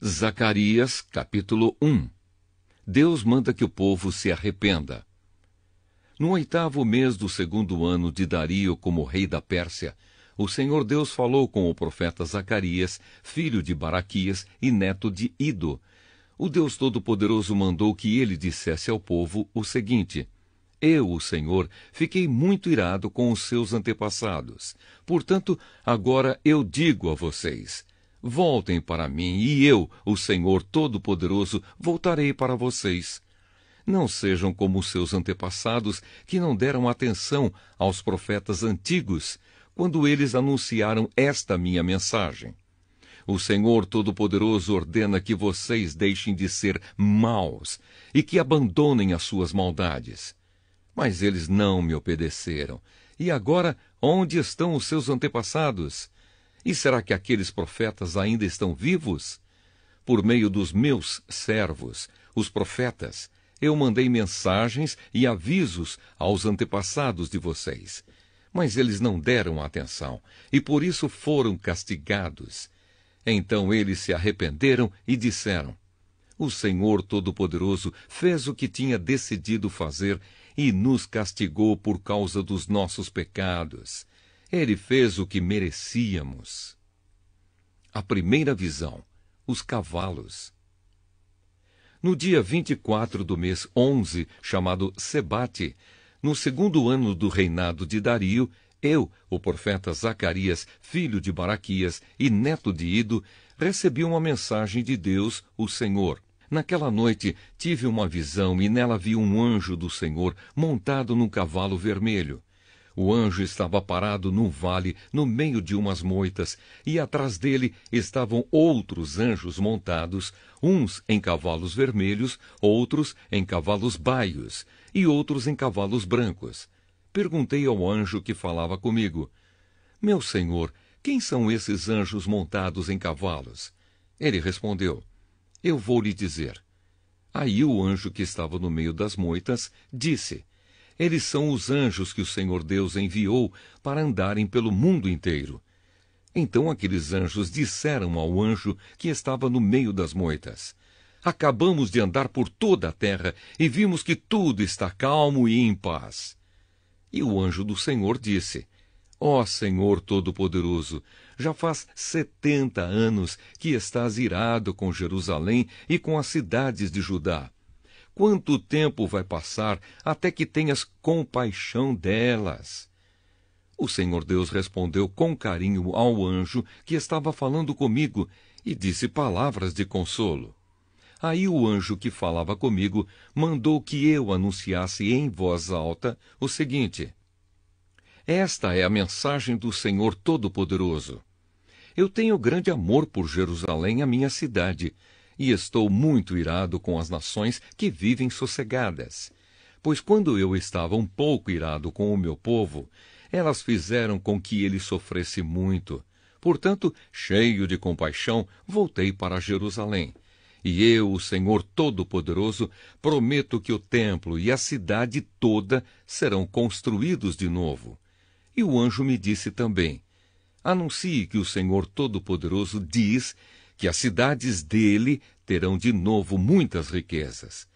Zacarias, capítulo 1. Deus manda que o povo se arrependa. No 8º mês do 2º ano de Dario como rei da Pérsia, o Senhor Deus falou com o profeta Zacarias, filho de Baraquias e neto de Ido. O Deus Todo-Poderoso mandou que ele dissesse ao povo o seguinte: Eu, o Senhor, fiquei muito irado com os seus antepassados. Portanto, agora eu digo a vocês: voltem para mim, e eu, o Senhor Todo-Poderoso, voltarei para vocês. Não sejam como os seus antepassados, que não deram atenção aos profetas antigos, quando eles anunciaram esta minha mensagem. O Senhor Todo-Poderoso ordena que vocês deixem de ser maus e que abandonem as suas maldades. Mas eles não me obedeceram. E agora, onde estão os seus antepassados? E será que aqueles profetas ainda estão vivos? Por meio dos meus servos, os profetas, eu mandei mensagens e avisos aos antepassados de vocês. Mas eles não deram atenção, e por isso foram castigados. Então eles se arrependeram e disseram: O Senhor Todo-Poderoso fez o que tinha decidido fazer e nos castigou por causa dos nossos pecados. Ele fez o que merecíamos. A primeira visão: os cavalos. No dia 24 do mês 11, chamado Sebate, no 2º ano do reinado de Dario, eu, o profeta Zacarias, filho de Baraquias e neto de Ido, recebi uma mensagem de Deus, o Senhor. Naquela noite tive uma visão e nela vi um anjo do Senhor montado num cavalo vermelho. O anjo estava parado num vale, no meio de umas moitas, e atrás dele estavam outros anjos montados, uns em cavalos vermelhos, outros em cavalos baios, e outros em cavalos brancos. Perguntei ao anjo que falava comigo: Meu senhor, quem são esses anjos montados em cavalos? Ele respondeu: Eu vou lhe dizer. Aí o anjo que estava no meio das moitas disse: Eles são os anjos que o Senhor Deus enviou para andarem pelo mundo inteiro. Então aqueles anjos disseram ao anjo que estava no meio das moitas: Acabamos de andar por toda a terra e vimos que tudo está calmo e em paz. E o anjo do Senhor disse: Ó Senhor Todo-Poderoso, já faz 70 anos que estás irado com Jerusalém e com as cidades de Judá. Quanto tempo vai passar até que tenhas compaixão delas? O Senhor Deus respondeu com carinho ao anjo que estava falando comigo e disse palavras de consolo. Aí o anjo que falava comigo mandou que eu anunciasse em voz alta o seguinte: Esta é a mensagem do Senhor Todo-Poderoso. Eu tenho grande amor por Jerusalém, a minha cidade, e estou muito irado com as nações que vivem sossegadas. Pois quando eu estava um pouco irado com o meu povo, elas fizeram com que ele sofresse muito. Portanto, cheio de compaixão, voltei para Jerusalém. E eu, o Senhor Todo-Poderoso, prometo que o templo e a cidade toda serão construídos de novo. E o anjo me disse também: Anuncie que o Senhor Todo-Poderoso diz que as cidades dele terão de novo muitas riquezas.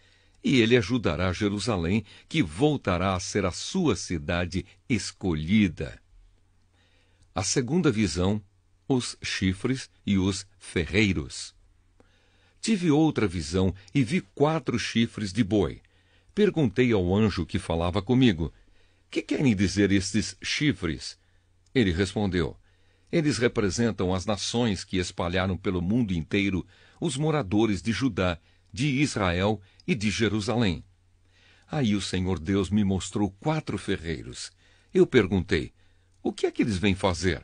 E ele ajudará Jerusalém, que voltará a ser a sua cidade escolhida. A segunda visão: os chifres e os ferreiros. Tive outra visão e vi 4 chifres de boi. Perguntei ao anjo que falava comigo: Que querem dizer estes chifres? Ele respondeu: Eles representam as nações que espalharam pelo mundo inteiro os moradores de Judá, de Israel e de Jerusalém. Aí o Senhor Deus me mostrou 4 ferreiros. Eu perguntei: O que é que eles vêm fazer?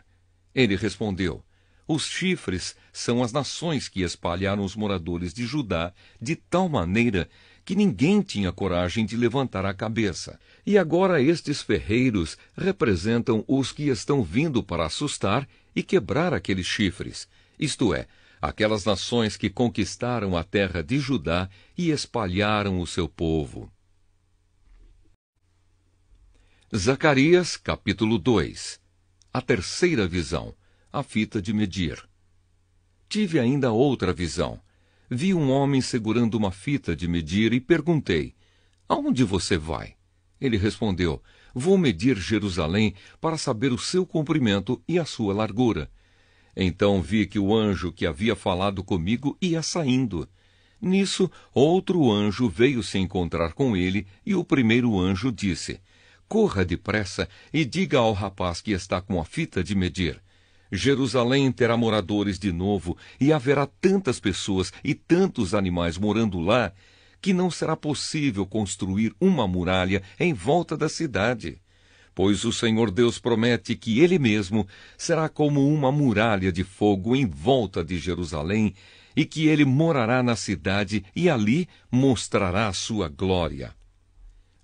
Ele respondeu: Os chifres são as nações que espalharam os moradores de Judá de tal maneira que ninguém tinha coragem de levantar a cabeça. E agora estes ferreiros representam os que estão vindo para assustar e quebrar aqueles chifres, isto é, aquelas nações que conquistaram a terra de Judá e espalharam o seu povo. Zacarias, capítulo 2. A terceira visão, a fita de medir. Tive ainda outra visão. vi um homem segurando uma fita de medir e perguntei: aonde você vai? Ele respondeu: vou medir Jerusalém para saber o seu comprimento e a sua largura. Então vi que o anjo que havia falado comigo ia saindo. Nisso, outro anjo veio se encontrar com ele, e o primeiro anjo disse: corra depressa e diga ao rapaz que está com a fita de medir: Jerusalém terá moradores de novo, e haverá tantas pessoas e tantos animais morando lá, que não será possível construir uma muralha em volta da cidade. Pois o Senhor Deus promete que Ele mesmo será como uma muralha de fogo em volta de Jerusalém, e que Ele morará na cidade e ali mostrará a sua glória.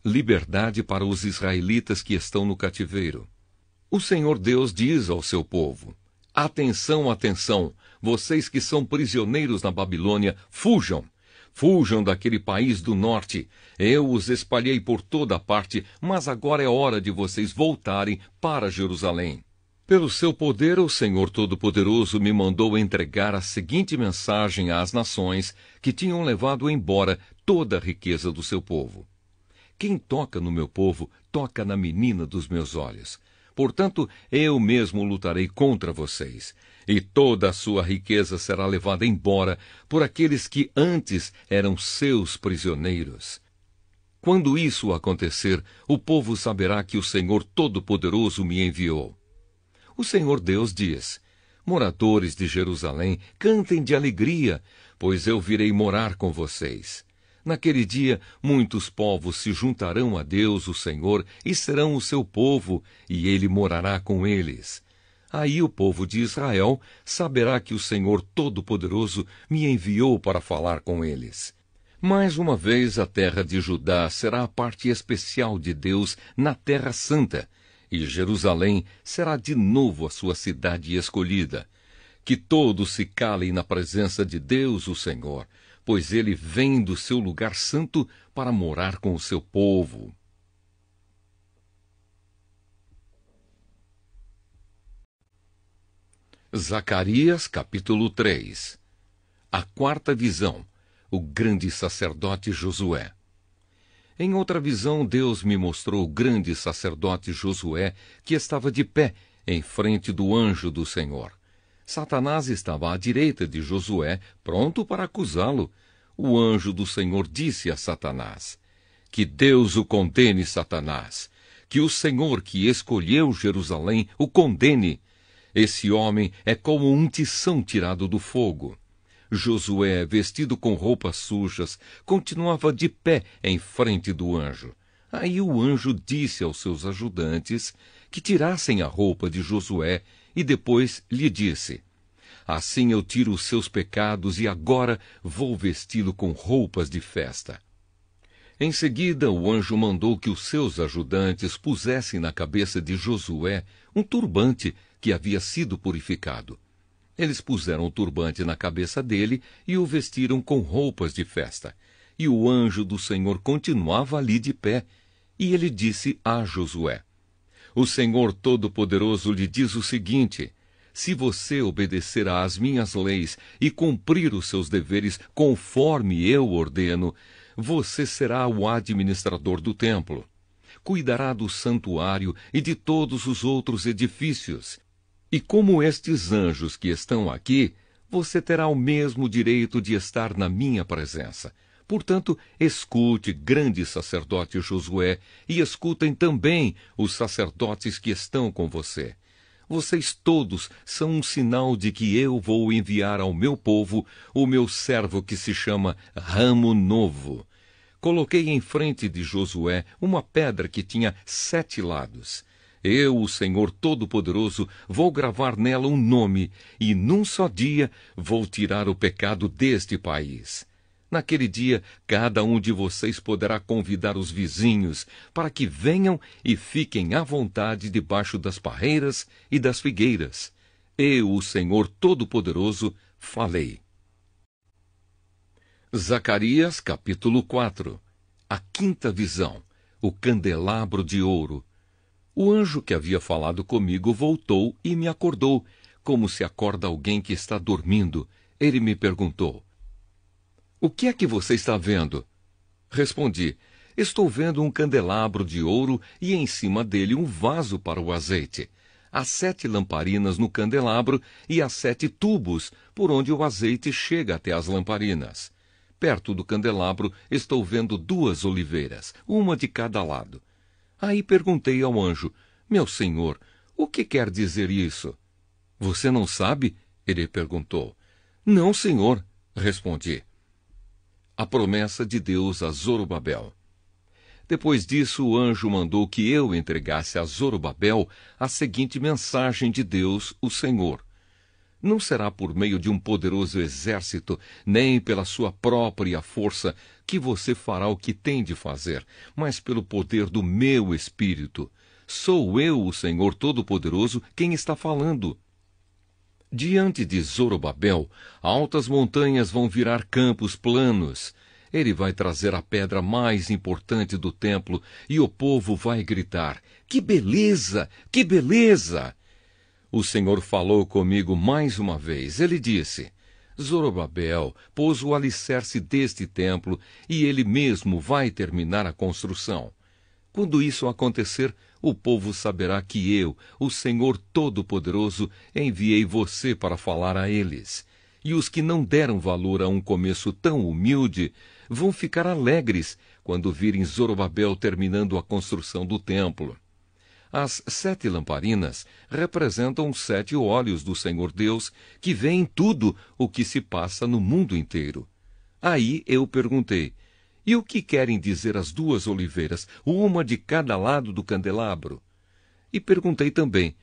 Liberdade para os israelitas que estão no cativeiro. O Senhor Deus diz ao seu povo: atenção, atenção, vocês que são prisioneiros na Babilônia, fujam! Fujam daquele país do norte. Eu os espalhei por toda parte, mas agora é hora de vocês voltarem para Jerusalém. Pelo seu poder, o Senhor Todo-Poderoso me mandou entregar a seguinte mensagem às nações que tinham levado embora toda a riqueza do seu povo. Quem toca no meu povo, toca na menina dos meus olhos. Portanto, eu mesmo lutarei contra vocês, e toda a sua riqueza será levada embora por aqueles que antes eram seus prisioneiros. Quando isso acontecer, o povo saberá que o Senhor Todo-Poderoso me enviou. O Senhor Deus diz: moradores de Jerusalém, cantem de alegria, pois eu virei morar com vocês. Naquele dia, muitos povos se juntarão a Deus, o Senhor, e serão o seu povo, e ele morará com eles. Aí o povo de Israel saberá que o Senhor Todo-Poderoso me enviou para falar com eles. Mais uma vez, a terra de Judá será a parte especial de Deus na Terra Santa, e Jerusalém será de novo a sua cidade escolhida. Que todos se calem na presença de Deus, o Senhor, pois ele vem do seu lugar santo para morar com o seu povo. Zacarias, capítulo 3. A quarta visão, o grande sacerdote Josué. Em outra visão, Deus me mostrou o grande sacerdote Josué, que estava de pé em frente do anjo do Senhor. Satanás estava à direita de Josué, pronto para acusá-lo. O anjo do Senhor disse a Satanás: que Deus o condene, Satanás, que o Senhor que escolheu Jerusalém o condene. Esse homem é como um tição tirado do fogo. Josué, vestido com roupas sujas, continuava de pé em frente do anjo. Aí o anjo disse aos seus ajudantes que tirassem a roupa de Josué e depois lhe disse: assim eu tiro os seus pecados e agora vou vesti-lo com roupas de festa. Em seguida, o anjo mandou que os seus ajudantes pusessem na cabeça de Josué um turbante que havia sido purificado. Eles puseram o turbante na cabeça dele e o vestiram com roupas de festa. E o anjo do Senhor continuava ali de pé. E ele disse a Josué: o Senhor Todo-Poderoso lhe diz o seguinte: se você obedecer às minhas leis e cumprir os seus deveres conforme eu ordeno, você será o administrador do templo. Cuidará do santuário e de todos os outros edifícios. E como estes anjos que estão aqui, você terá o mesmo direito de estar na minha presença. Portanto, escute, grande sacerdote Josué, e escutem também os sacerdotes que estão com você. Vocês todos são um sinal de que eu vou enviar ao meu povo o meu servo que se chama Ramo Novo. Coloquei em frente de Josué uma pedra que tinha 7 lados. Eu, o Senhor Todo-Poderoso, vou gravar nela um nome, e num só dia vou tirar o pecado deste país. Naquele dia, cada um de vocês poderá convidar os vizinhos para que venham e fiquem à vontade debaixo das parreiras e das figueiras. Eu, o Senhor Todo-Poderoso, falei. Zacarias, capítulo 4. A quinta visão, o candelabro de ouro. O anjo que havia falado comigo voltou e me acordou, como se acorda alguém que está dormindo. Ele me perguntou: O que é que você está vendo? Respondi: estou vendo um candelabro de ouro e em cima dele um vaso para o azeite. Há 7 lamparinas no candelabro e há 7 tubos por onde o azeite chega até as lamparinas. Perto do candelabro estou vendo 2 oliveiras, uma de cada lado. Aí perguntei ao anjo: meu senhor, o que quer dizer isso? Você não sabe? Ele perguntou. Não, senhor, respondi. A promessa de Deus a Zorobabel. Depois disso, o anjo mandou que eu entregasse a Zorobabel a seguinte mensagem de Deus, o Senhor: não será por meio de um poderoso exército, nem pela sua própria força, que você fará o que tem de fazer, mas pelo poder do meu Espírito. Sou eu, o Senhor Todo-Poderoso, quem está falando. Diante de Zorobabel, altas montanhas vão virar campos planos. Ele vai trazer a pedra mais importante do templo e o povo vai gritar: que beleza! Que beleza! O Senhor falou comigo mais uma vez. Ele disse: Zorobabel pôs o alicerce deste templo e ele mesmo vai terminar a construção. Quando isso acontecer, o povo saberá que eu, o Senhor Todo-Poderoso, enviei você para falar a eles. E os que não deram valor a um começo tão humilde vão ficar alegres quando virem Zorobabel terminando a construção do templo. As 7 lamparinas representam os 7 olhos do Senhor Deus, que vêem tudo o que se passa no mundo inteiro. Aí eu perguntei: e o que querem dizer as 2 oliveiras, uma de cada lado do candelabro? E perguntei também: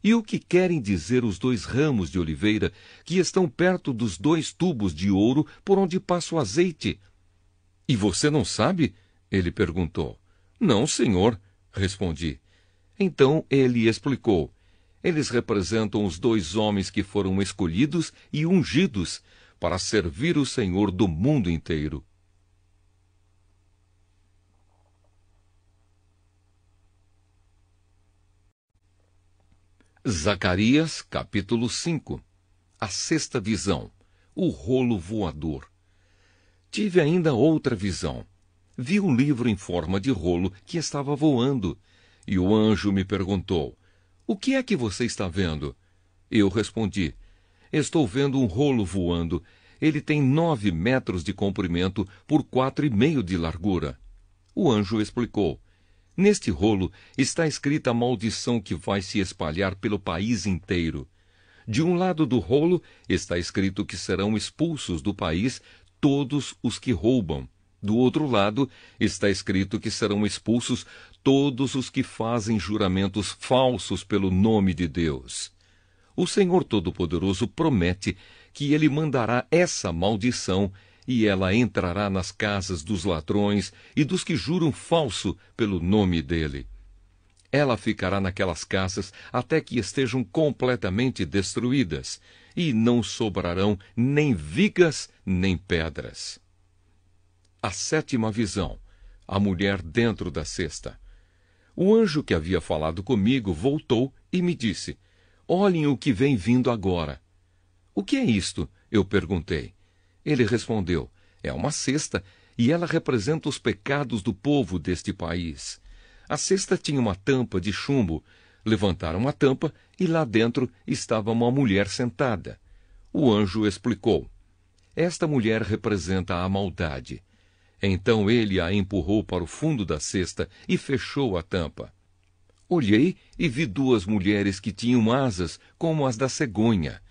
e o que querem dizer os 2 ramos de oliveira que estão perto dos 2 tubos de ouro por onde passa o azeite? E você não sabe? Ele perguntou. Não, senhor, respondi. Então ele explicou: eles representam os 2 homens que foram escolhidos e ungidos para servir o Senhor do mundo inteiro. Zacarias, capítulo 5. A 6ª visão. O rolo voador. Tive ainda outra visão. Vi um livro em forma de rolo que estava voando. E o anjo me perguntou: o que é que você está vendo? Eu respondi: estou vendo um rolo voando. Ele tem 9 metros de comprimento por 4,5 de largura. O anjo explicou: neste rolo está escrita a maldição que vai se espalhar pelo país inteiro. De um lado do rolo está escrito que serão expulsos do país todos os que roubam. Do outro lado está escrito que serão expulsos todos os que fazem juramentos falsos pelo nome de Deus. O Senhor Todo-Poderoso promete que ele mandará essa maldição e ela entrará nas casas dos ladrões e dos que juram falso pelo nome dele. Ela ficará naquelas casas até que estejam completamente destruídas, e não sobrarão nem vigas nem pedras. A 7ª visão. A mulher dentro da cesta. O anjo que havia falado comigo voltou e me disse: olhem o que vem vindo agora. O que é isto? Eu perguntei. Ele respondeu: é uma cesta, e ela representa os pecados do povo deste país. A cesta tinha uma tampa de chumbo. Levantaram a tampa e lá dentro estava uma mulher sentada. O anjo explicou: esta mulher representa a maldade. Então ele a empurrou para o fundo da cesta e fechou a tampa. Olhei e vi 2 mulheres que tinham asas como as da cegonha.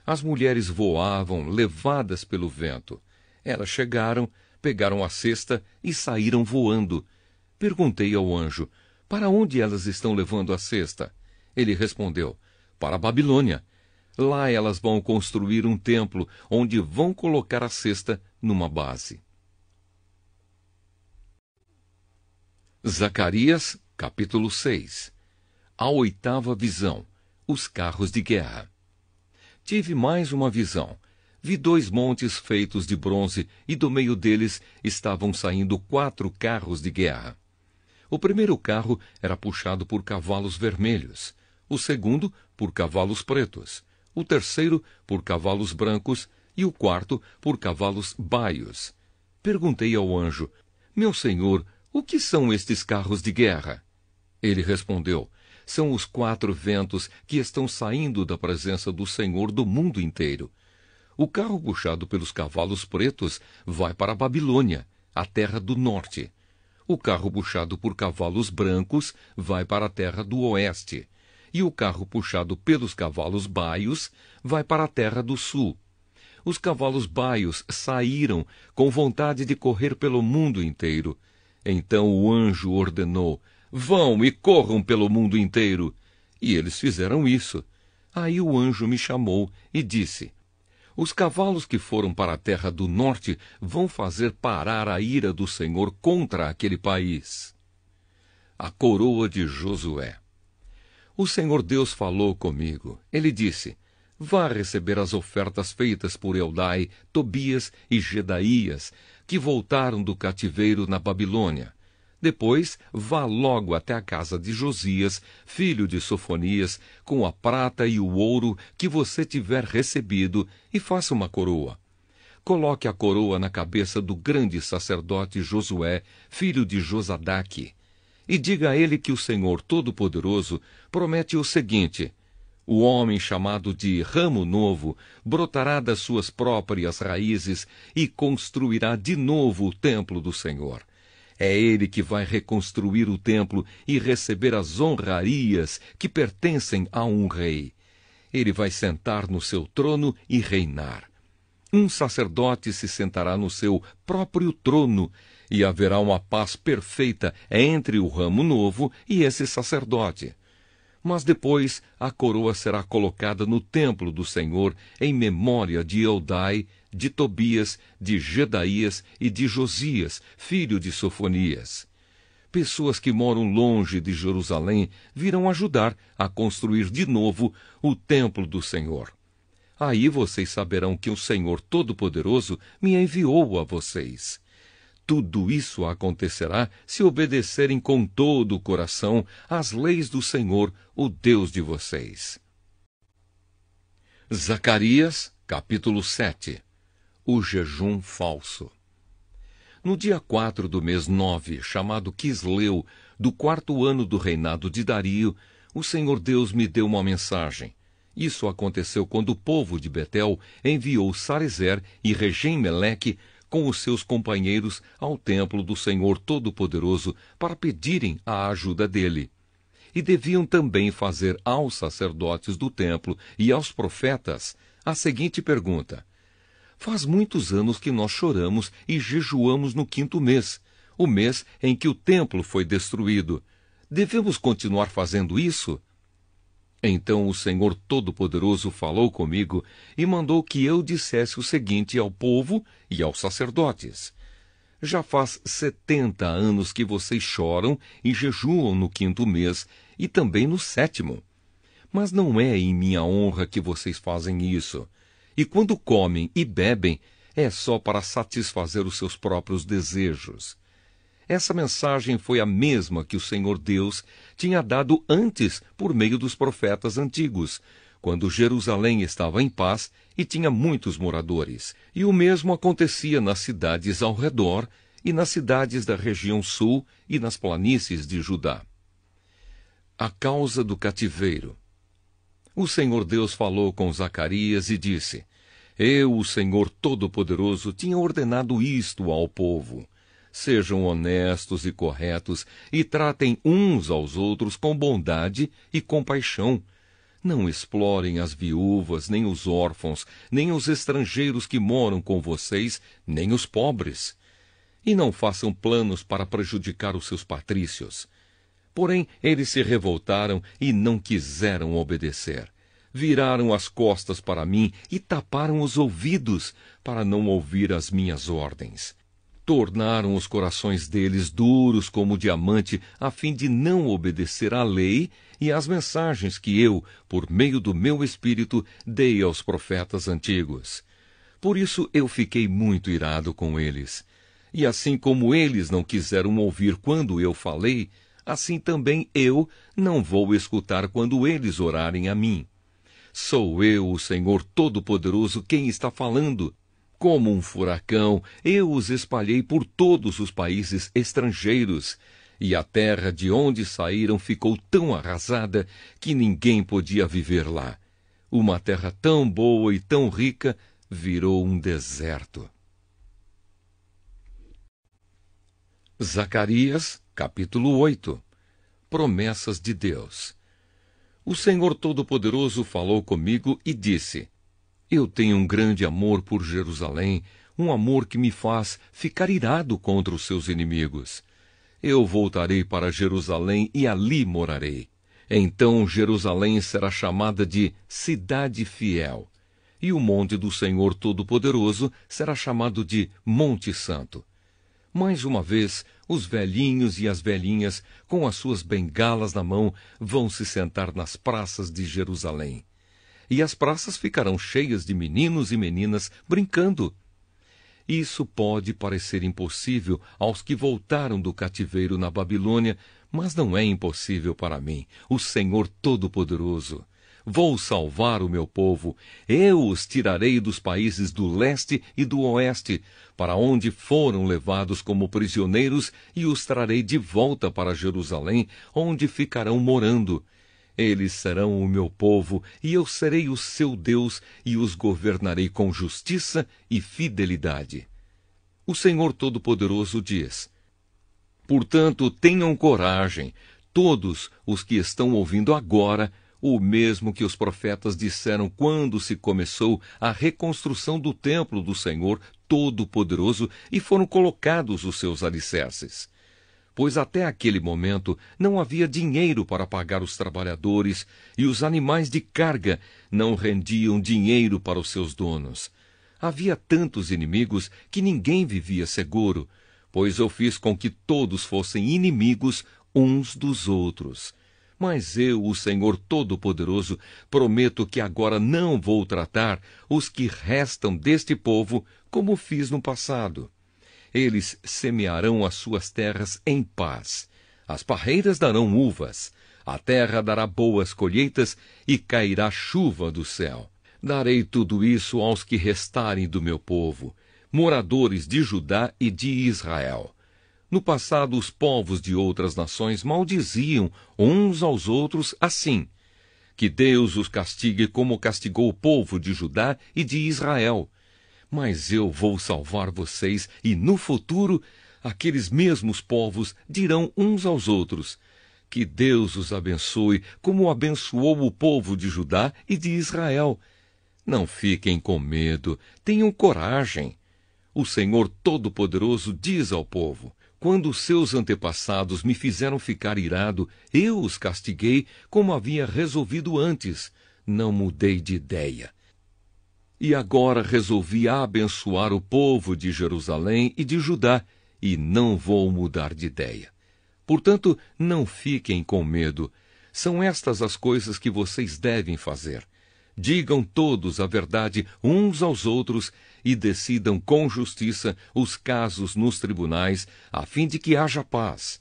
As mulheres voavam, levadas pelo vento. Elas chegaram, pegaram a cesta e saíram voando. Perguntei ao anjo: para onde elas estão levando a cesta? Ele respondeu: para a Babilônia. Lá elas vão construir um templo, onde vão colocar a cesta numa base. Zacarias, capítulo 6. A 8ª visão. Os carros de guerra. Tive mais uma visão. Vi 2 montes feitos de bronze, e do meio deles estavam saindo 4 carros de guerra. O primeiro carro era puxado por cavalos vermelhos, o segundo por cavalos pretos, o terceiro por cavalos brancos e o quarto por cavalos baios. Perguntei ao anjo: Meu senhor, o que são estes carros de guerra? Ele respondeu: São os 4 ventos que estão saindo da presença do Senhor do mundo inteiro. O carro puxado pelos cavalos pretos vai para a Babilônia, a terra do norte. O carro puxado por cavalos brancos vai para a terra do oeste. E o carro puxado pelos cavalos baios vai para a terra do sul. Os cavalos baios saíram com vontade de correr pelo mundo inteiro. Então o anjo ordenou: Vão e corram pelo mundo inteiro. E eles fizeram isso. Aí o anjo me chamou e disse: Os cavalos que foram para a terra do norte vão fazer parar a ira do Senhor contra aquele país. A coroa de Josué. O Senhor Deus falou comigo. Ele disse: Vá receber as ofertas feitas por Eldai, Tobias e Gedaías, que voltaram do cativeiro na Babilônia. Depois, vá logo até a casa de Josias, filho de Sofonias, com a prata e o ouro que você tiver recebido, e faça uma coroa. Coloque a coroa na cabeça do grande sacerdote Josué, filho de Josadaque. E diga a ele que o Senhor Todo-Poderoso promete o seguinte: o homem chamado de Ramo Novo brotará das suas próprias raízes e construirá de novo o templo do Senhor. É ele que vai reconstruir o templo e receber as honrarias que pertencem a um rei. Ele vai sentar no seu trono e reinar. Um sacerdote se sentará no seu próprio trono, e haverá uma paz perfeita entre o ramo novo e esse sacerdote. Mas depois a coroa será colocada no templo do Senhor em memória de Eldai, de Tobias, de Gedaías e de Josias, filho de Sofonias. Pessoas que moram longe de Jerusalém virão ajudar a construir de novo o templo do Senhor. Aí vocês saberão que o Senhor Todo-Poderoso me enviou a vocês. Tudo isso acontecerá se obedecerem com todo o coração às leis do Senhor, o Deus de vocês. Zacarias, capítulo 7. O jejum falso. No dia 4 do mês 9, chamado Quisleu, do 4º ano do reinado de Dario, o Senhor Deus me deu uma mensagem. Isso aconteceu quando o povo de Betel enviou Sarezer e Regem-Meleque com os seus companheiros ao templo do Senhor Todo-Poderoso para pedirem a ajuda dele. E deviam também fazer aos sacerdotes do templo e aos profetas a seguinte pergunta: Faz muitos anos que nós choramos e jejuamos no 5º mês, o mês em que o templo foi destruído. Devemos continuar fazendo isso? Então o Senhor Todo-Poderoso falou comigo e mandou que eu dissesse o seguinte ao povo e aos sacerdotes: Já faz 70 anos que vocês choram e jejuam no 5º mês e também no 7º. Mas não é em minha honra que vocês fazem isso. E quando comem e bebem, é só para satisfazer os seus próprios desejos. Essa mensagem foi a mesma que o Senhor Deus tinha dado antes por meio dos profetas antigos, quando Jerusalém estava em paz e tinha muitos moradores. E o mesmo acontecia nas cidades ao redor e nas cidades da região sul e nas planícies de Judá. A causa do cativeiro. O Senhor Deus falou com Zacarias e disse: Eu, o Senhor Todo-Poderoso, tinha ordenado isto ao povo. Sejam honestos e corretos e tratem uns aos outros com bondade e compaixão. Não explorem as viúvas, nem os órfãos, nem os estrangeiros que moram com vocês, nem os pobres. E não façam planos para prejudicar os seus patrícios. Porém, eles se revoltaram e não quiseram obedecer. Viraram as costas para mim e taparam os ouvidos para não ouvir as minhas ordens. Tornaram os corações deles duros como diamante, a fim de não obedecer à lei e às mensagens que eu, por meio do meu espírito, dei aos profetas antigos. Por isso eu fiquei muito irado com eles. E assim como eles não quiseram ouvir quando eu falei, assim também eu não vou escutar quando eles orarem a mim. Sou eu, o Senhor Todo-Poderoso, quem está falando. Como um furacão, eu os espalhei por todos os países estrangeiros, e a terra de onde saíram ficou tão arrasada que ninguém podia viver lá. Uma terra tão boa e tão rica virou um deserto. Zacarias, capítulo 8. Promessas de Deus. O Senhor Todo-Poderoso falou comigo e disse: Eu tenho um grande amor por Jerusalém, um amor que me faz ficar irado contra os seus inimigos. Eu voltarei para Jerusalém e ali morarei. Então Jerusalém será chamada de Cidade Fiel, e o monte do Senhor Todo-Poderoso será chamado de Monte Santo. Mais uma vez, os velhinhos e as velhinhas, com as suas bengalas na mão, vão se sentar nas praças de Jerusalém. E as praças ficarão cheias de meninos e meninas brincando. Isso pode parecer impossível aos que voltaram do cativeiro na Babilônia, mas não é impossível para mim, o Senhor Todo-Poderoso. Vou salvar o meu povo. Eu os tirarei dos países do leste e do oeste, para onde foram levados como prisioneiros, e os trarei de volta para Jerusalém, onde ficarão morando. Eles serão o meu povo, e eu serei o seu Deus, e os governarei com justiça e fidelidade. O Senhor Todo-Poderoso diz: Portanto, tenham coragem, todos os que estão ouvindo agora, o mesmo que os profetas disseram quando se começou a reconstrução do templo do Senhor Todo-Poderoso e foram colocados os seus alicerces. Pois até aquele momento não havia dinheiro para pagar os trabalhadores, e os animais de carga não rendiam dinheiro para os seus donos. Havia tantos inimigos que ninguém vivia seguro, pois eu fiz com que todos fossem inimigos uns dos outros. Mas eu, o Senhor Todo-Poderoso, prometo que agora não vou tratar os que restam deste povo como fiz no passado. Eles semearão as suas terras em paz. As parreiras darão uvas, a terra dará boas colheitas e cairá chuva do céu. Darei tudo isso aos que restarem do meu povo, moradores de Judá e de Israel. No passado, os povos de outras nações maldiziam uns aos outros assim: que Deus os castigue como castigou o povo de Judá e de Israel. Mas eu vou salvar vocês, e no futuro, aqueles mesmos povos dirão uns aos outros: que Deus os abençoe, como abençoou o povo de Judá e de Israel. Não fiquem com medo, tenham coragem. O Senhor Todo-Poderoso diz ao povo: quando seus antepassados me fizeram ficar irado, eu os castiguei como havia resolvido antes. Não mudei de ideia. E agora resolvi abençoar o povo de Jerusalém e de Judá, e não vou mudar de ideia. Portanto, não fiquem com medo. São estas as coisas que vocês devem fazer. Digam todos a verdade uns aos outros e decidam com justiça os casos nos tribunais, a fim de que haja paz.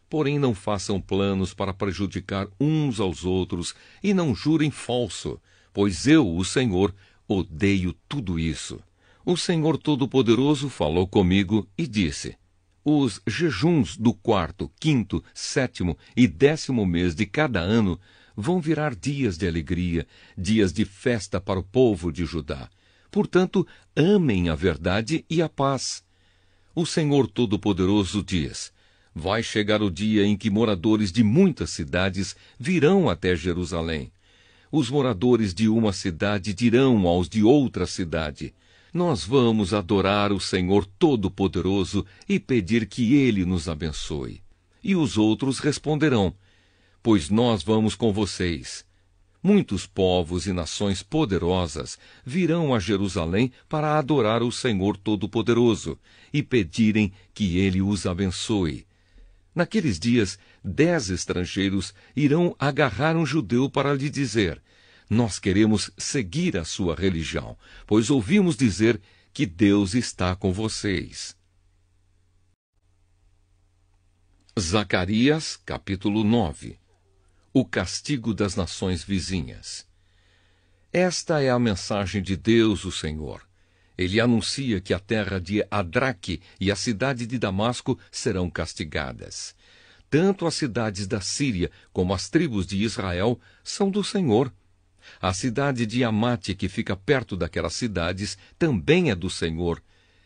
Porém, não façam planos para prejudicar uns aos outros e não jurem falso, pois eu, o Senhor, odeio tudo isso. O Senhor Todo-Poderoso falou comigo e disse: os jejuns do 4º, 5º, 7º e 10º mês de cada ano vão virar dias de alegria, dias de festa para o povo de Judá. Portanto, amem a verdade e a paz. O Senhor Todo-Poderoso diz: vai chegar o dia em que moradores de muitas cidades virão até Jerusalém. Os moradores de uma cidade dirão aos de outra cidade: nós vamos adorar o Senhor Todo-Poderoso e pedir que Ele nos abençoe. E os outros responderão: pois nós vamos com vocês. Muitos povos e nações poderosas virão a Jerusalém para adorar o Senhor Todo-Poderoso e pedirem que Ele os abençoe. Naqueles dias, 10 estrangeiros irão agarrar um judeu para lhe dizer: nós queremos seguir a sua religião, pois ouvimos dizer que Deus está com vocês. Zacarias, capítulo 9. O castigo das nações vizinhas. Esta é a mensagem de Deus, o Senhor. Ele anuncia que a terra de Adraque e a cidade de Damasco serão castigadas. Tanto as cidades da Síria como as tribos de Israel são do Senhor. A cidade de Amate, que fica perto daquelas cidades, também é do Senhor.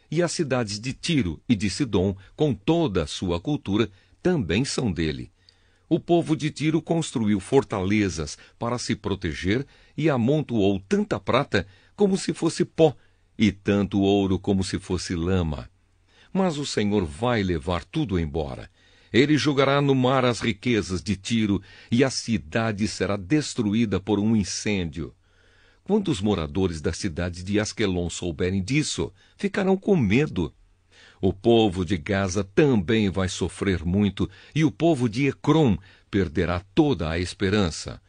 E as cidades de Tiro e de Sidom, com toda a sua cultura, também são dele. O povo de Tiro construiu fortalezas para se proteger e amontoou tanta prata como se fosse pó, e tanto ouro como se fosse lama. Mas o Senhor vai levar tudo embora. Ele jogará no mar as riquezas de Tiro, e a cidade será destruída por um incêndio. Quando os moradores da cidade de Asquelon souberem disso, ficarão com medo. O povo de Gaza também vai sofrer muito, e o povo de Ecrom perderá toda a esperança.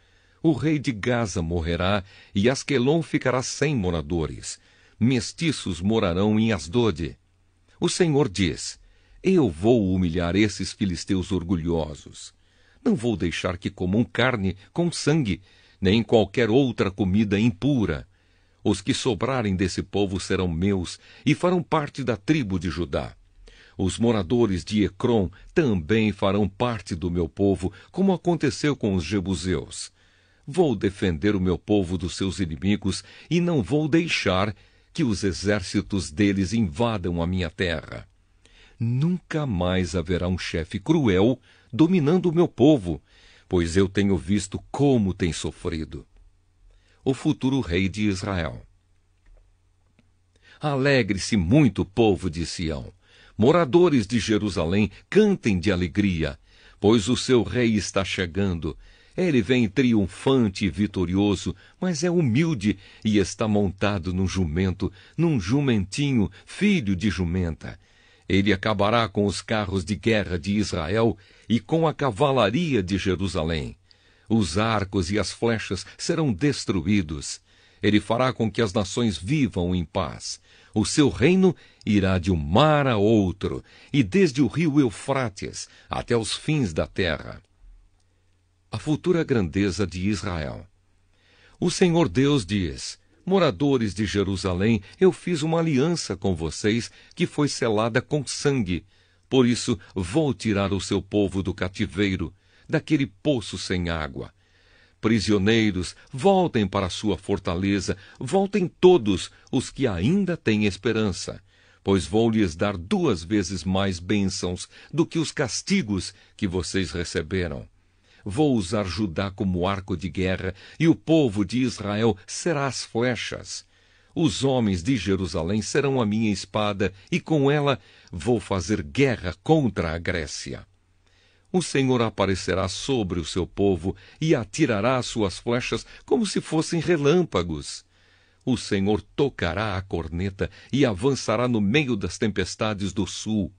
O rei de Gaza morrerá, e Asquelon ficará sem moradores. Mestiços morarão em Asdode. O Senhor diz: eu vou humilhar esses filisteus orgulhosos. Não vou deixar que comam carne com sangue, nem qualquer outra comida impura. Os que sobrarem desse povo serão meus e farão parte da tribo de Judá. Os moradores de Ecrom também farão parte do meu povo, como aconteceu com os jebuseus. Vou defender o meu povo dos seus inimigos e não vou deixar que os exércitos deles invadam a minha terra. Nunca mais haverá um chefe cruel dominando o meu povo, pois eu tenho visto como tem sofrido. O futuro rei de Israel. Alegre-se muito, povo de Sião. Moradores de Jerusalém, cantem de alegria, pois o seu rei está chegando. Ele vem triunfante e vitorioso, mas é humilde e está montado num jumento, num jumentinho, filho de jumenta. Ele acabará com os carros de guerra de Israel e com a cavalaria de Jerusalém. Os arcos e as flechas serão destruídos. Ele fará com que as nações vivam em paz. O seu reino irá de um mar a outro, e desde o rio Eufrates até os fins da terra. A futura grandeza de Israel. O Senhor Deus diz: moradores de Jerusalém, eu fiz uma aliança com vocês que foi selada com sangue. Por isso vou tirar o seu povo do cativeiro, daquele poço sem água. Prisioneiros, voltem para sua fortaleza, voltem todos os que ainda têm esperança, pois vou lhes dar 2 vezes mais bênçãos do que os castigos que vocês receberam. Vou usar Judá como arco de guerra, e o povo de Israel será as flechas. Os homens de Jerusalém serão a minha espada, e com ela vou fazer guerra contra a Grécia. O Senhor aparecerá sobre o seu povo e atirará suas flechas como se fossem relâmpagos. O Senhor tocará a corneta e avançará no meio das tempestades do sul.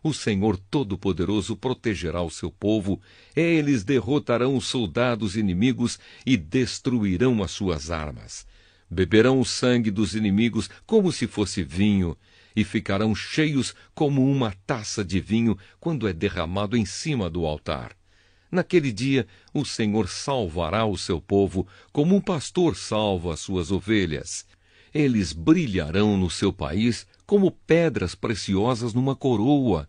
O Senhor Todo-Poderoso protegerá o seu povo, eles derrotarão os soldados inimigos e destruirão as suas armas. Beberão o sangue dos inimigos como se fosse vinho, e ficarão cheios como uma taça de vinho quando é derramado em cima do altar. Naquele dia, o Senhor salvará o seu povo como um pastor salva as suas ovelhas. Eles brilharão no seu país como pedras preciosas numa coroa.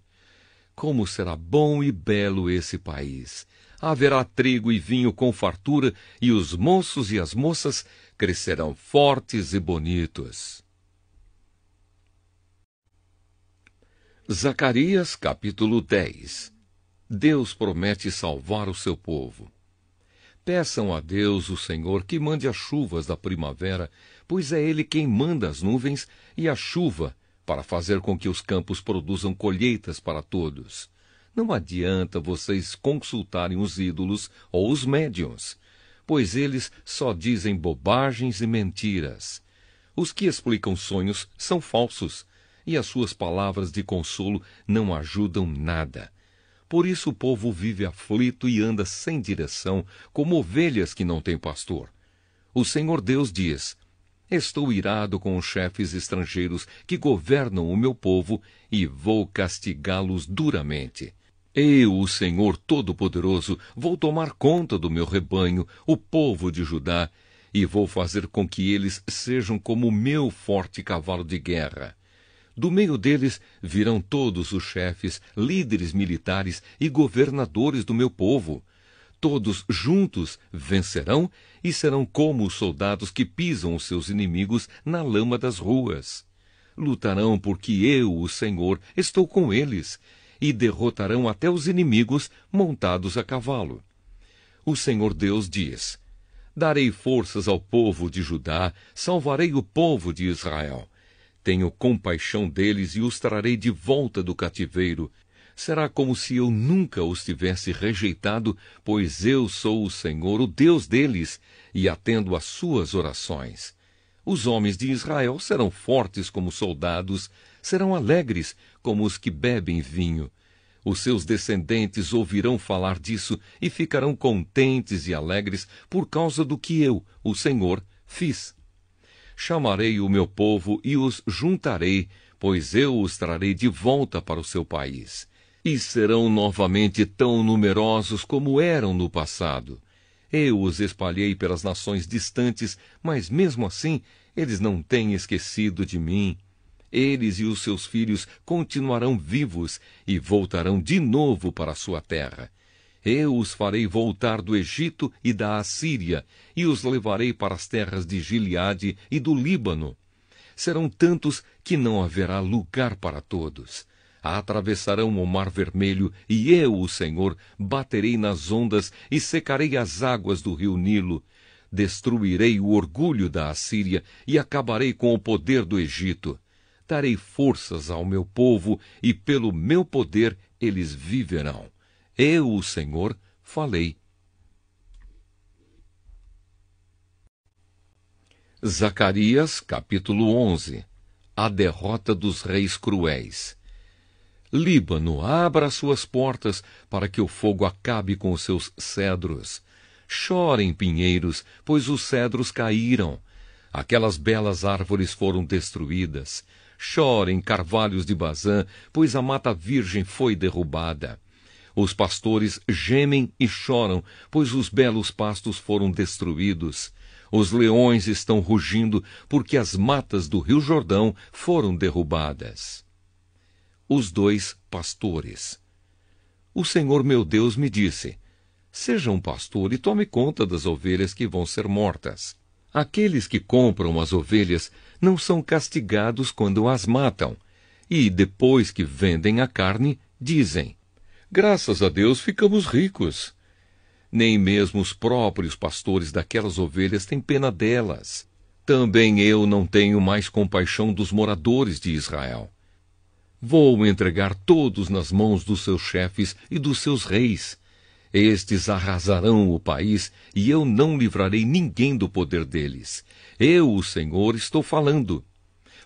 Como será bom e belo esse país! Haverá trigo e vinho com fartura, e os moços e as moças crescerão fortes e bonitos. Zacarias, capítulo 10. Deus promete salvar o seu povo. Peçam a Deus, o Senhor, que mande as chuvas da primavera, pois é Ele quem manda as nuvens e a chuva, para fazer com que os campos produzam colheitas para todos. Não adianta vocês consultarem os ídolos ou os médiuns, pois eles só dizem bobagens e mentiras. Os que explicam sonhos são falsos, e as suas palavras de consolo não ajudam nada. Por isso o povo vive aflito e anda sem direção, como ovelhas que não têm pastor. O Senhor Deus diz: estou irado com os chefes estrangeiros que governam o meu povo e vou castigá-los duramente. Eu, o Senhor Todo-Poderoso, vou tomar conta do meu rebanho, o povo de Judá, e vou fazer com que eles sejam como o meu forte cavalo de guerra. Do meio deles virão todos os chefes, líderes militares e governadores do meu povo. Todos juntos vencerão e serão como os soldados que pisam os seus inimigos na lama das ruas. Lutarão porque eu, o Senhor, estou com eles, e derrotarão até os inimigos montados a cavalo. O Senhor Deus diz: darei forças ao povo de Judá, salvarei o povo de Israel. Tenho compaixão deles e os trarei de volta do cativeiro. Será como se eu nunca os tivesse rejeitado, pois eu sou o Senhor, o Deus deles, e atendo às suas orações. Os homens de Israel serão fortes como soldados, serão alegres como os que bebem vinho. Os seus descendentes ouvirão falar disso e ficarão contentes e alegres por causa do que eu, o Senhor, fiz. Chamarei o meu povo e os juntarei, pois eu os trarei de volta para o seu país. E serão novamente tão numerosos como eram no passado. Eu os espalhei pelas nações distantes, mas mesmo assim eles não têm esquecido de mim. Eles e os seus filhos continuarão vivos e voltarão de novo para a sua terra. Eu os farei voltar do Egito e da Assíria, e os levarei para as terras de Gileade e do Líbano. Serão tantos que não haverá lugar para todos. Atravessarão o Mar Vermelho, e eu, o Senhor, baterei nas ondas e secarei as águas do rio Nilo. Destruirei o orgulho da Assíria e acabarei com o poder do Egito. Darei forças ao meu povo, e pelo meu poder eles viverão. Eu, o Senhor, falei. Zacarias, capítulo 11. A derrota dos reis cruéis. Líbano, abra suas portas para que o fogo acabe com os seus cedros. Chorem, pinheiros, pois os cedros caíram. Aquelas belas árvores foram destruídas. Chorem, carvalhos de Bazã, pois a mata virgem foi derrubada. Os pastores gemem e choram, pois os belos pastos foram destruídos. Os leões estão rugindo, porque as matas do rio Jordão foram derrubadas. Os dois pastores. O Senhor meu Deus me disse: seja um pastor e tome conta das ovelhas que vão ser mortas. Aqueles que compram as ovelhas não são castigados quando as matam, e depois que vendem a carne, dizem: graças a Deus ficamos ricos. Nem mesmo os próprios pastores daquelas ovelhas têm pena delas. Também eu não tenho mais compaixão dos moradores de Israel. Vou entregar todos nas mãos dos seus chefes e dos seus reis. Estes arrasarão o país, e eu não livrarei ninguém do poder deles. Eu, o Senhor, estou falando.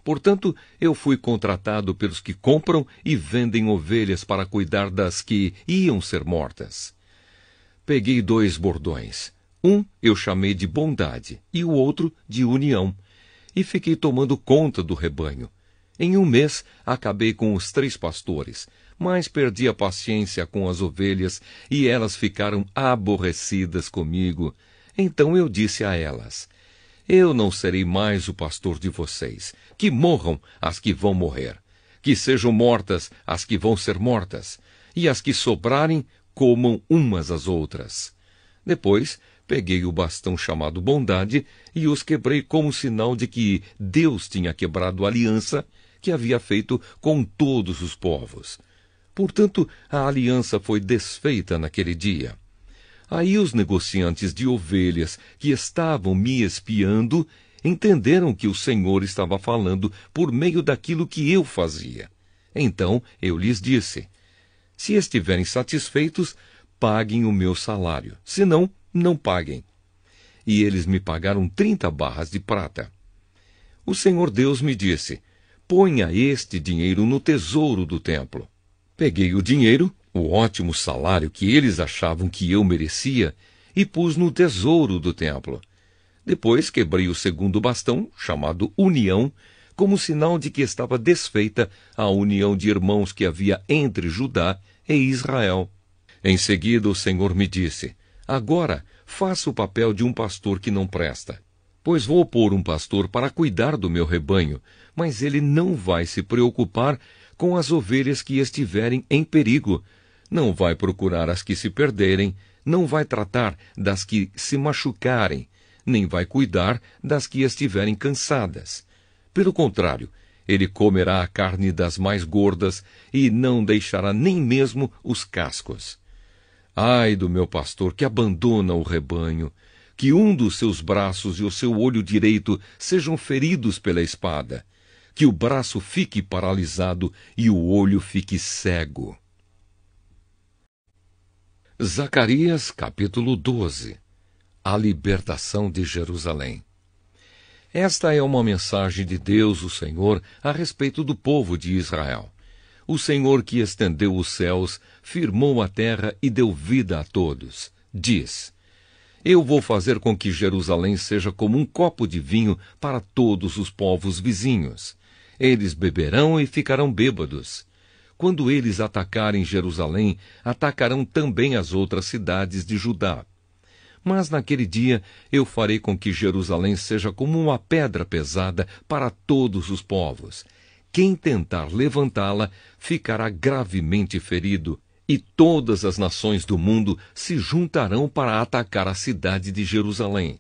Portanto, eu fui contratado pelos que compram e vendem ovelhas para cuidar das que iam ser mortas. Peguei 2 bordões. Um eu chamei de bondade e o outro de união, e fiquei tomando conta do rebanho. Em 1 mês, acabei com os 3 pastores, mas perdi a paciência com as ovelhas e elas ficaram aborrecidas comigo. Então eu disse a elas: eu não serei mais o pastor de vocês. Que morram as que vão morrer. Que sejam mortas as que vão ser mortas. E as que sobrarem, comam umas às outras. Depois, peguei o bastão chamado bondade e os quebrei como sinal de que Deus tinha quebrado a aliança que havia feito com todos os povos. Portanto, a aliança foi desfeita naquele dia. Aí os negociantes de ovelhas que estavam me espiando entenderam que o Senhor estava falando por meio daquilo que eu fazia. Então eu lhes disse: se estiverem satisfeitos, paguem o meu salário. Se não, não paguem. E eles me pagaram 30 barras de prata. O Senhor Deus me disse: ponha este dinheiro no tesouro do templo. Peguei o dinheiro, o ótimo salário que eles achavam que eu merecia, e pus no tesouro do templo. Depois quebrei o segundo bastão, chamado união, como sinal de que estava desfeita a união de irmãos que havia entre Judá e Israel. Em seguida o Senhor me disse: agora faça o papel de um pastor que não presta. Pois vou pôr um pastor para cuidar do meu rebanho, mas ele não vai se preocupar com as ovelhas que estiverem em perigo, não vai procurar as que se perderem, não vai tratar das que se machucarem, nem vai cuidar das que estiverem cansadas. Pelo contrário, ele comerá a carne das mais gordas e não deixará nem mesmo os cascos. Ai do meu pastor que abandona o rebanho, que um dos seus braços e o seu olho direito sejam feridos pela espada, que o braço fique paralisado e o olho fique cego. Zacarias, capítulo 12. A libertação de Jerusalém. Esta é uma mensagem de Deus, o Senhor, a respeito do povo de Israel. O Senhor que estendeu os céus, firmou a terra e deu vida a todos. Diz: Eu vou fazer com que Jerusalém seja como um copo de vinho para todos os povos vizinhos. Eles beberão e ficarão bêbados. Quando eles atacarem Jerusalém, atacarão também as outras cidades de Judá. Mas naquele dia eu farei com que Jerusalém seja como uma pedra pesada para todos os povos. Quem tentar levantá-la ficará gravemente ferido, e todas as nações do mundo se juntarão para atacar a cidade de Jerusalém.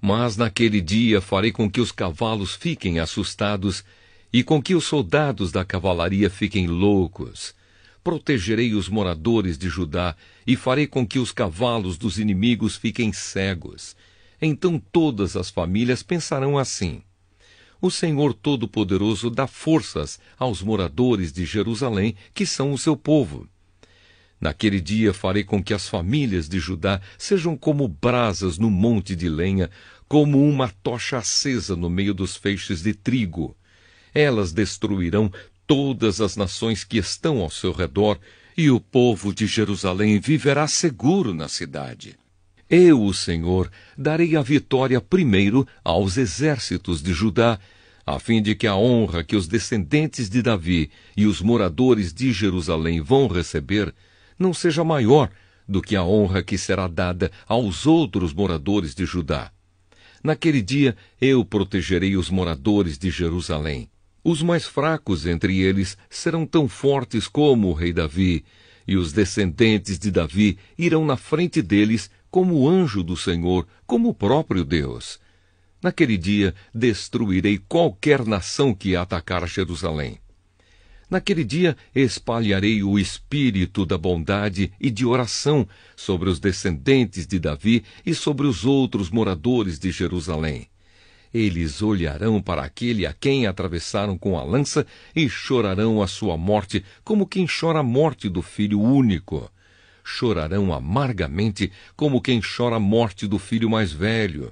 Mas naquele dia farei com que os cavalos fiquem assustados e com que os soldados da cavalaria fiquem loucos. Protegerei os moradores de Judá e farei com que os cavalos dos inimigos fiquem cegos. Então todas as famílias pensarão assim: O Senhor Todo-Poderoso dá forças aos moradores de Jerusalém, que são o seu povo. Naquele dia farei com que as famílias de Judá sejam como brasas no monte de lenha, como uma tocha acesa no meio dos feixes de trigo. Elas destruirão todas as nações que estão ao seu redor, e o povo de Jerusalém viverá seguro na cidade. Eu, o Senhor, darei a vitória primeiro aos exércitos de Judá, a fim de que a honra que os descendentes de Davi e os moradores de Jerusalém vão receber não seja maior do que a honra que será dada aos outros moradores de Judá. Naquele dia eu protegerei os moradores de Jerusalém. Os mais fracos entre eles serão tão fortes como o rei Davi, e os descendentes de Davi irão na frente deles como o anjo do Senhor, como o próprio Deus. Naquele dia destruirei qualquer nação que atacar Jerusalém. Naquele dia espalharei o espírito da bondade e de oração sobre os descendentes de Davi e sobre os outros moradores de Jerusalém. Eles olharão para aquele a quem atravessaram com a lança e chorarão a sua morte, como quem chora a morte do filho único. Chorarão amargamente, como quem chora a morte do filho mais velho.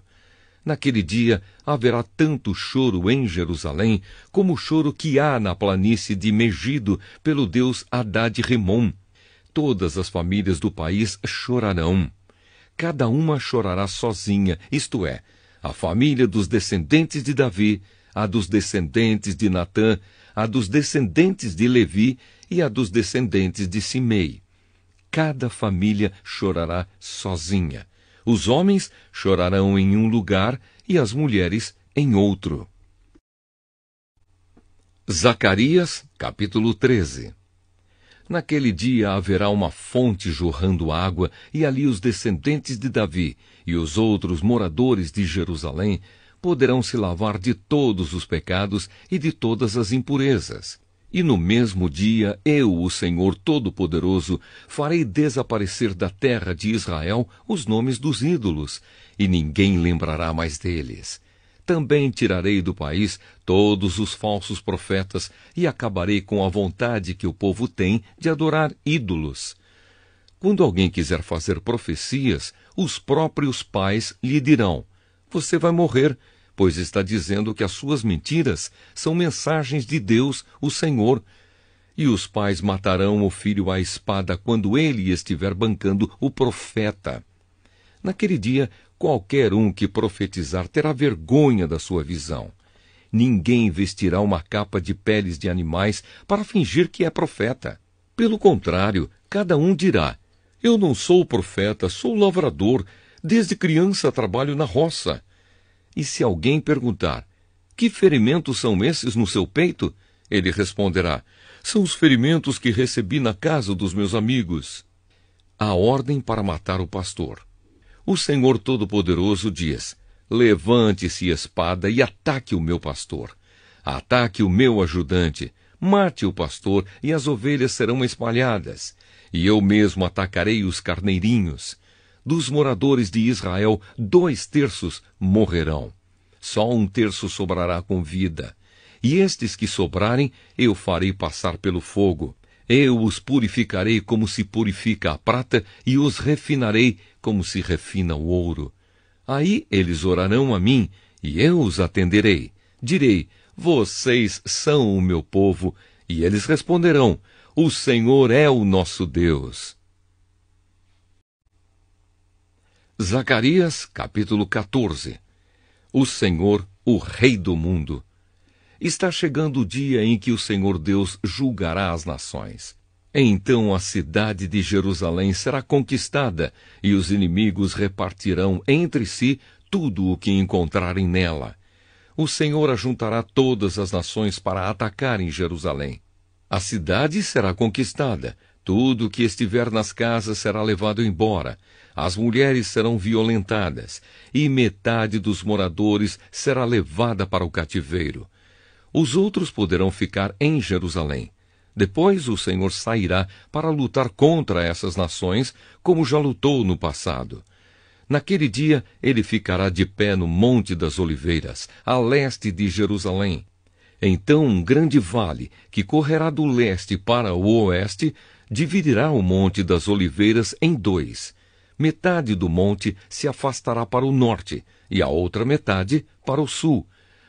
Naquele dia haverá tanto choro em Jerusalém, como o choro que há na planície de Megido pelo deus Hadad-Rimom. Todas as famílias do país chorarão. Cada uma chorará sozinha, isto é, a família dos descendentes de Davi, a dos descendentes de Natã, a dos descendentes de Levi e a dos descendentes de Simei. Cada família chorará sozinha. Os homens chorarão em um lugar e as mulheres em outro. Zacarias, capítulo 13. Naquele dia haverá uma fonte jorrando água, e ali os descendentes de Davi e os outros moradores de Jerusalém poderão se lavar de todos os pecados e de todas as impurezas. E no mesmo dia, eu, o Senhor Todo-Poderoso, farei desaparecer da terra de Israel os nomes dos ídolos, e ninguém lembrará mais deles. Também tirarei do país todos os falsos profetas e acabarei com a vontade que o povo tem de adorar ídolos. Quando alguém quiser fazer profecias, os próprios pais lhe dirão: Você vai morrer, pois está dizendo que as suas mentiras são mensagens de Deus, o Senhor. E os pais matarão o filho à espada quando ele estiver bancando o profeta. Naquele dia, qualquer um que profetizar terá vergonha da sua visão. Ninguém vestirá uma capa de peles de animais para fingir que é profeta. Pelo contrário, cada um dirá: Eu não sou profeta, sou lavrador. Desde criança trabalho na roça. E se alguém perguntar: que ferimentos são esses no seu peito? Ele responderá: são os ferimentos que recebi na casa dos meus amigos. A ordem para matar o pastor. O Senhor Todo-Poderoso diz: levante-se espada e ataque o meu pastor. Ataque o meu ajudante. Mate o pastor e as ovelhas serão espalhadas. E eu mesmo atacarei os carneirinhos. Dos moradores de Israel, 2/3 morrerão. Só 1/3 sobrará com vida. E estes que sobrarem, eu farei passar pelo fogo. Eu os purificarei como se purifica a prata e os refinarei como se refina o ouro. Aí eles orarão a mim e eu os atenderei. Direi: vocês são o meu povo. E eles responderão: o Senhor é o nosso Deus. Zacarias, capítulo 14. O Senhor, o Rei do mundo. Está chegando o dia em que o Senhor Deus julgará as nações. Então a cidade de Jerusalém será conquistada, e os inimigos repartirão entre si tudo o que encontrarem nela. O Senhor ajuntará todas as nações para atacarem Jerusalém. A cidade será conquistada, tudo o que estiver nas casas será levado embora, as mulheres serão violentadas, e metade dos moradores será levada para o cativeiro. Os outros poderão ficar em Jerusalém. Depois o Senhor sairá para lutar contra essas nações, como já lutou no passado. Naquele dia ele ficará de pé no Monte das Oliveiras, a leste de Jerusalém. Então um grande vale, que correrá do leste para o oeste, dividirá o Monte das Oliveiras em 2. Metade do monte se afastará para o norte, e a outra metade para o sul.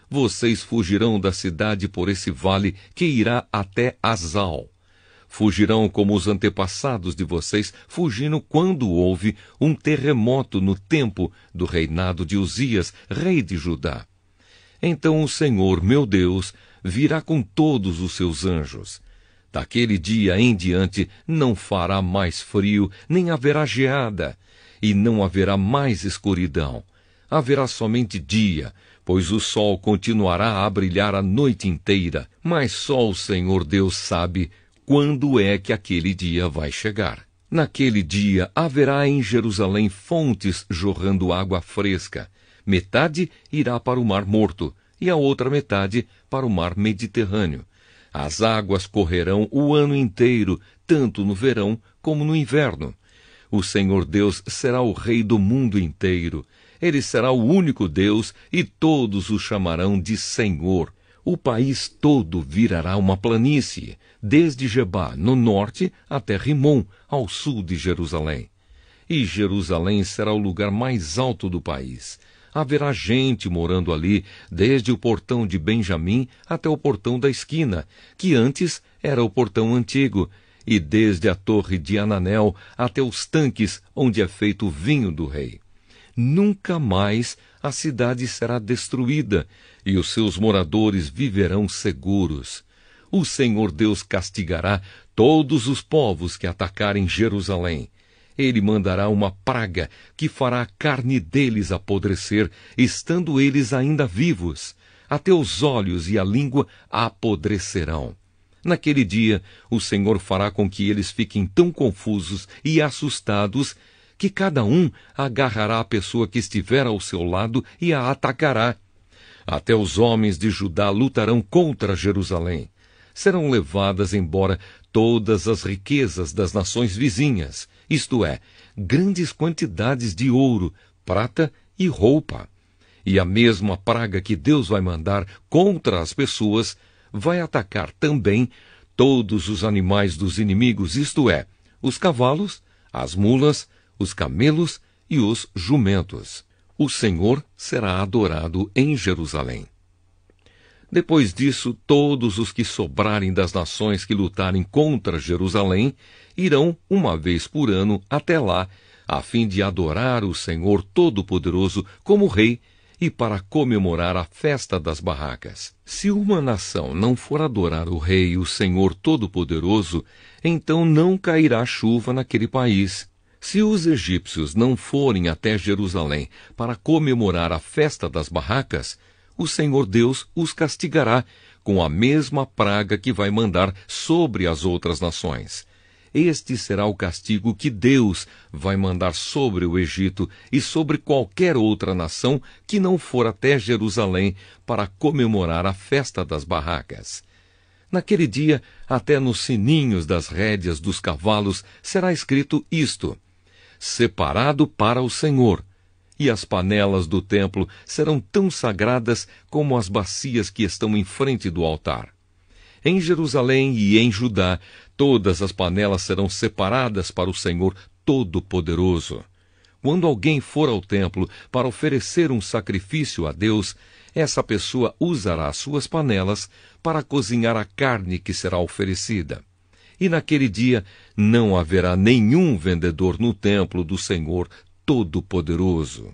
Vocês fugirão da cidade por esse vale que irá até Azal. Fugirão como os antepassados de vocês fugiram quando houve um terremoto no tempo do reinado de Uzias, rei de Judá. Então o Senhor, meu Deus, virá com todos os seus anjos. Daquele dia em diante não fará mais frio, nem haverá geada, e não haverá mais escuridão. Haverá somente dia, pois o sol continuará a brilhar a noite inteira, mas só o Senhor Deus sabe quando é que aquele dia vai chegar. Naquele dia haverá em Jerusalém fontes jorrando água fresca. Metade irá para o Mar Morto, e a outra metade para o Mar Mediterrâneo. As águas correrão o ano inteiro, tanto no verão como no inverno. O Senhor Deus será o Rei do mundo inteiro. Ele será o único Deus, e todos o chamarão de Senhor. O país todo virará uma planície, desde Gebá, no norte, até Rimom, ao sul de Jerusalém. E Jerusalém será o lugar mais alto do país. Haverá gente morando ali, desde o portão de Benjamim até o portão da esquina, que antes era o portão antigo, e desde a torre de Ananel até os tanques onde é feito o vinho do rei. Nunca mais a cidade será destruída, e os seus moradores viverão seguros. O Senhor Deus castigará todos os povos que atacarem Jerusalém. Ele mandará uma praga que fará a carne deles apodrecer, estando eles ainda vivos. Até os olhos e a língua apodrecerão. Naquele dia, o Senhor fará com que eles fiquem tão confusos e assustados que cada um agarrará a pessoa que estiver ao seu lado e a atacará. Até os homens de Judá lutarão contra Jerusalém. Serão levadas embora todas as riquezas das nações vizinhas, isto é, grandes quantidades de ouro, prata e roupa. E a mesma praga que Deus vai mandar contra as pessoas vai atacar também todos os animais dos inimigos, isto é, os cavalos, as mulas, os camelos e os jumentos. O Senhor será adorado em Jerusalém. Depois disso, todos os que sobrarem das nações que lutarem contra Jerusalém irão, uma vez por ano, até lá, a fim de adorar o Senhor Todo-Poderoso como Rei e para comemorar a festa das barracas. Se uma nação não for adorar o Rei, o Senhor Todo-Poderoso, então não cairá chuva naquele país. Se os egípcios não forem até Jerusalém para comemorar a festa das barracas, o Senhor Deus os castigará com a mesma praga que vai mandar sobre as outras nações. Este será o castigo que Deus vai mandar sobre o Egito e sobre qualquer outra nação que não for até Jerusalém para comemorar a festa das barracas. Naquele dia, até nos sininhos das rédeas dos cavalos será escrito isto: separado para o Senhor. E as panelas do templo serão tão sagradas como as bacias que estão em frente do altar. Em Jerusalém e em Judá, todas as panelas serão separadas para o Senhor Todo-Poderoso. Quando alguém for ao templo para oferecer um sacrifício a Deus, essa pessoa usará suas panelas para cozinhar a carne que será oferecida. E naquele dia não haverá nenhum vendedor no templo do Senhor Todo-Poderoso.